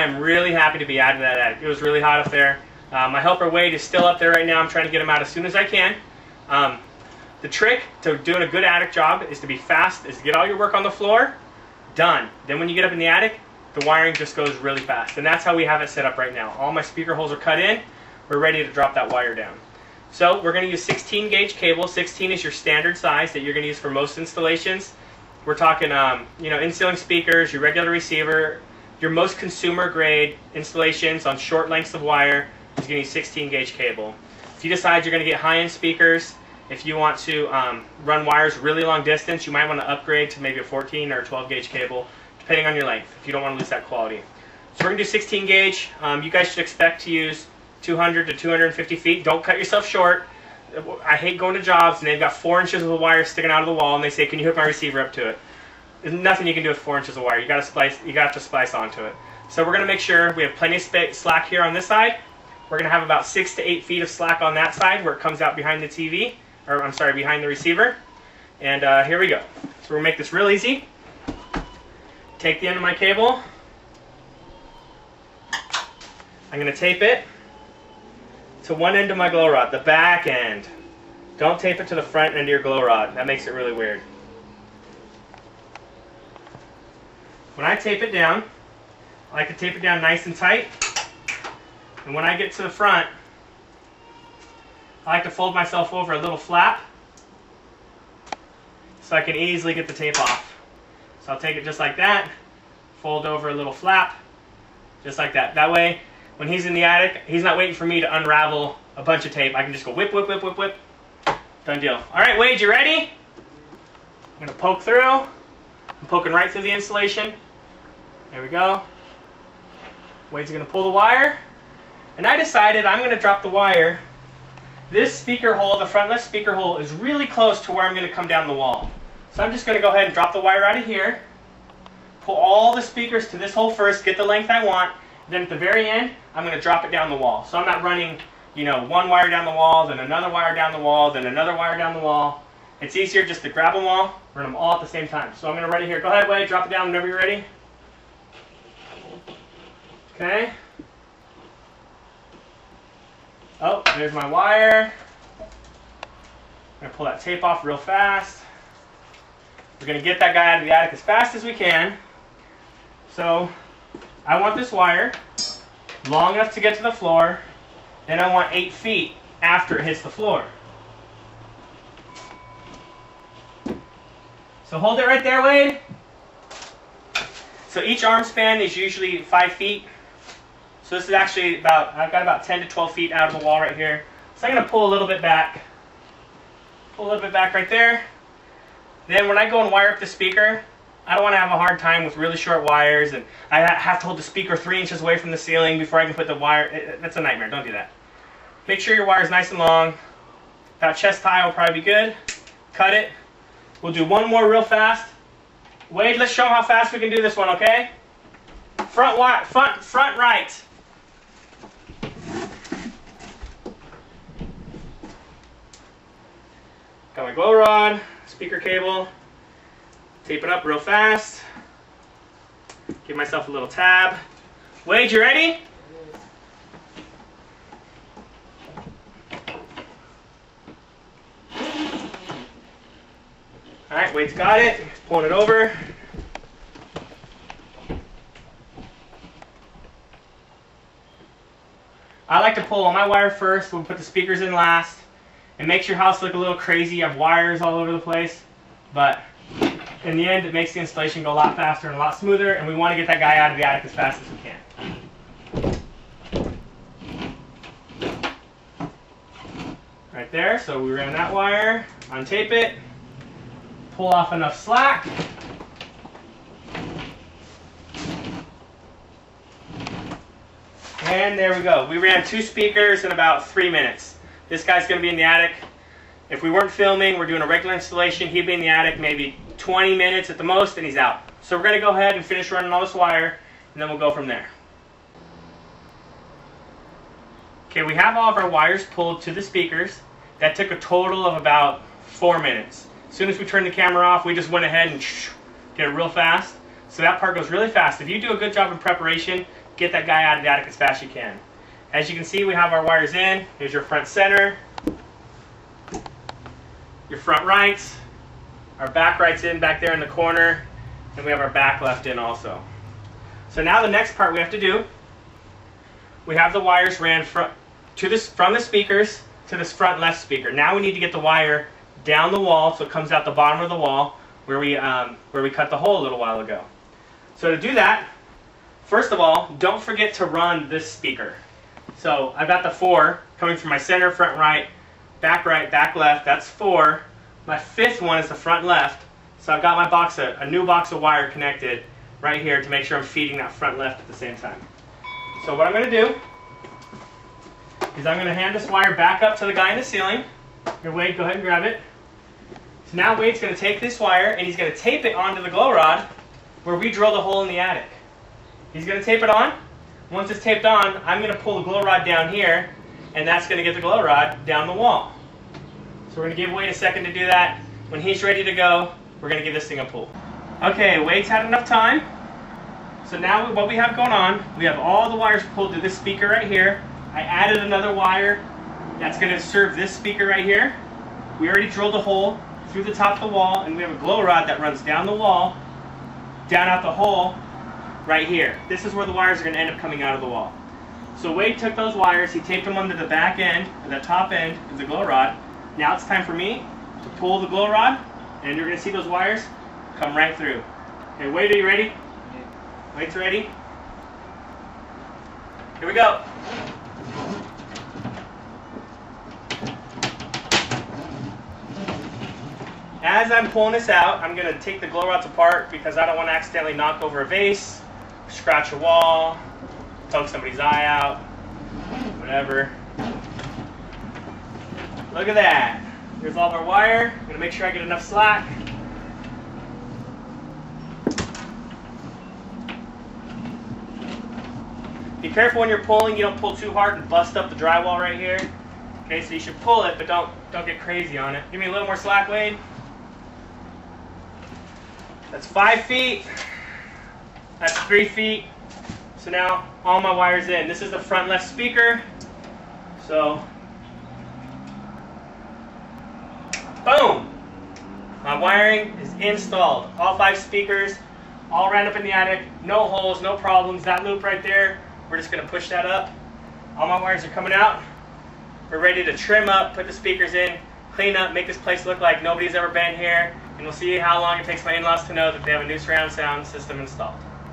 I am really happy to be out of that attic. It was really hot up there. My helper Wade is still up there right now. I'm trying to get him out as soon as I can. The trick to doing a good attic job is to be fast, is to get all your work on the floor, done. Then when you get up in the attic, the wiring just goes really fast. And that's how we have it set up right now. All my speaker holes are cut in. We're ready to drop that wire down. So we're going to use 16 gauge cable. 16 is your standard size that you're going to use for most installations. We're talking, in-ceiling speakers, your regular receiver, your most consumer grade installations on short lengths of wire is going to use 16 gauge cable. If you decide you're going to get high-end speakers, if you want to run wires really long distance, you might want to upgrade to maybe a 14 or 12 gauge cable, depending on your length, if you don't want to lose that quality. So we're going to do 16 gauge. You guys should expect to use 200 to 250 feet. Don't cut yourself short. I hate going to jobs and they've got 4 inches of wire sticking out of the wall and they say, can you hook my receiver up to it? There's nothing you can do with 4 inches of wire. You got to splice onto it. So we're going to make sure we have plenty of slack here on this side. We're going to have about 6 to 8 feet of slack on that side where it comes out behind the TV, or I'm sorry, behind the receiver. And here we go. So we'll make this real easy. Take the end of my cable. I'm going to tape it to one end of my glow rod, the back end. Don't tape it to the front end of your glow rod. That makes it really weird. When I tape it down, I like to tape it down nice and tight. And when I get to the front, I like to fold myself over a little flap so I can easily get the tape off. So I'll take it just like that, fold over a little flap, just like that. That way, when he's in the attic, he's not waiting for me to unravel a bunch of tape. I can just go whip, whip, whip, whip, whip. Done deal. All right, Wade, you ready? I'm going to poke through. I'm poking right through the insulation. There we go. Wade's going to pull the wire. And I decided I'm going to drop the wire. This speaker hole, the frontless speaker hole, is really close to where I'm going to come down the wall. So I'm just going to go ahead and drop the wire out of here. Pull all the speakers to this hole first, get the length I want. Then at the very end, I'm going to drop it down the wall. So I'm not running, one wire down the wall, then another wire down the wall, then another wire down the wall. It's easier just to grab them all, run them all at the same time. So I'm going to run it here. Go ahead, Wade, drop it down whenever you're ready. Okay. Oh, there's my wire. I'm going to pull that tape off real fast. We're going to get that guy out of the attic as fast as we can. So I want this wire long enough to get to the floor, then I want 8 feet after it hits the floor. So hold it right there, Wade. So each arm span is usually 5 feet. So this is actually I've got about 10 to 12 feet out of the wall right here. So I'm going to pull a little bit back. Pull a little bit back right there. Then when I go and wire up the speaker, I don't want to have a hard time with really short wires, and I have to hold the speaker 3 inches away from the ceiling before I can put the wire. That's a nightmare. Don't do that. Make sure your wire is nice and long. About chest high will probably be good. Cut it. We'll do one more real fast. Wade, let's show them how fast we can do this one, okay? Front right. Got my glow rod, speaker cable. Tape it up real fast. Give myself a little tab. Wade, you ready? Alright, Wade's got it. He's pulling it over. I like to pull all my wire first. We'll put the speakers in last. It makes your house look a little crazy. You have wires all over the place. But in the end, it makes the installation go a lot faster and a lot smoother, and we want to get that guy out of the attic as fast as we can. Right there, so we ran that wire, untape it, pull off enough slack. And there we go. We ran 2 speakers in about 3 minutes. This guy's going to be in the attic. If we weren't filming, we're doing a regular installation, he'd be in the attic maybe 20 minutes at the most, and he's out. So we're going to go ahead and finish running all this wire, and then we'll go from there. Okay, we have all of our wires pulled to the speakers. That took a total of about 4 minutes. As soon as we turned the camera off, we just went ahead and did it real fast. So that part goes really fast. If you do a good job in preparation, get that guy out of the attic as fast as you can. As you can see, we have our wires in. Here's your front center, your front rights, our back rights in back there in the corner, and we have our back left in also. So now the next part we have to do, we have the wires ran from the speakers to this front left speaker. Now we need to get the wire down the wall so it comes out the bottom of the wall where we cut the hole a little while ago. So to do that, first of all, don't forget to run this speaker. So I've got the 4 coming from my center, front right, back left. That's 4. My 5th one is the front left. So I've got my box, a new box of wire connected right here to make sure I'm feeding that front left at the same time. So what I'm going to do is I'm going to hand this wire back up to the guy in the ceiling. Here, Wade, go ahead and grab it. So now Wade's going to take this wire and he's going to tape it onto the glow rod where we drill the hole in the attic. He's going to tape it on. Once it's taped on, I'm going to pull the glow rod down here, and that's going to get the glow rod down the wall. So we're going to give Wade a second to do that. When he's ready to go, we're going to give this thing a pull. Okay, Wade's had enough time. So now what we have going on, we have all the wires pulled to this speaker right here. I added another wire that's going to serve this speaker right here. We already drilled a hole through the top of the wall, and we have a glow rod that runs down the wall, down out the hole, right here. This is where the wires are going to end up coming out of the wall. So Wade took those wires, he taped them onto the back end, or the top end of the glow rod. Now it's time for me to pull the glow rod, and you're going to see those wires come right through. Okay, Wade, are you ready? Yeah. Wade's ready. Here we go. As I'm pulling this out, I'm going to take the glow rods apart because I don't want to accidentally knock over a vase, scratch a wall, poke somebody's eye out, whatever. Look at that. Here's all of our wire. I'm going to make sure I get enough slack. Be careful when you're pulling, you don't pull too hard and bust up the drywall right here. Okay, so you should pull it, but don't get crazy on it. Give me a little more slack, Wade. That's 5 feet. That's 3 feet. So now all my wires in. This is the front left speaker. So, boom! My wiring is installed. All 5 speakers, all ran up in the attic. No holes, no problems. That loop right there, we're just going to push that up. All my wires are coming out. We're ready to trim up, put the speakers in, clean up, make this place look like nobody's ever been here. And we'll see how long it takes my in-laws to know that they have a new surround sound system installed.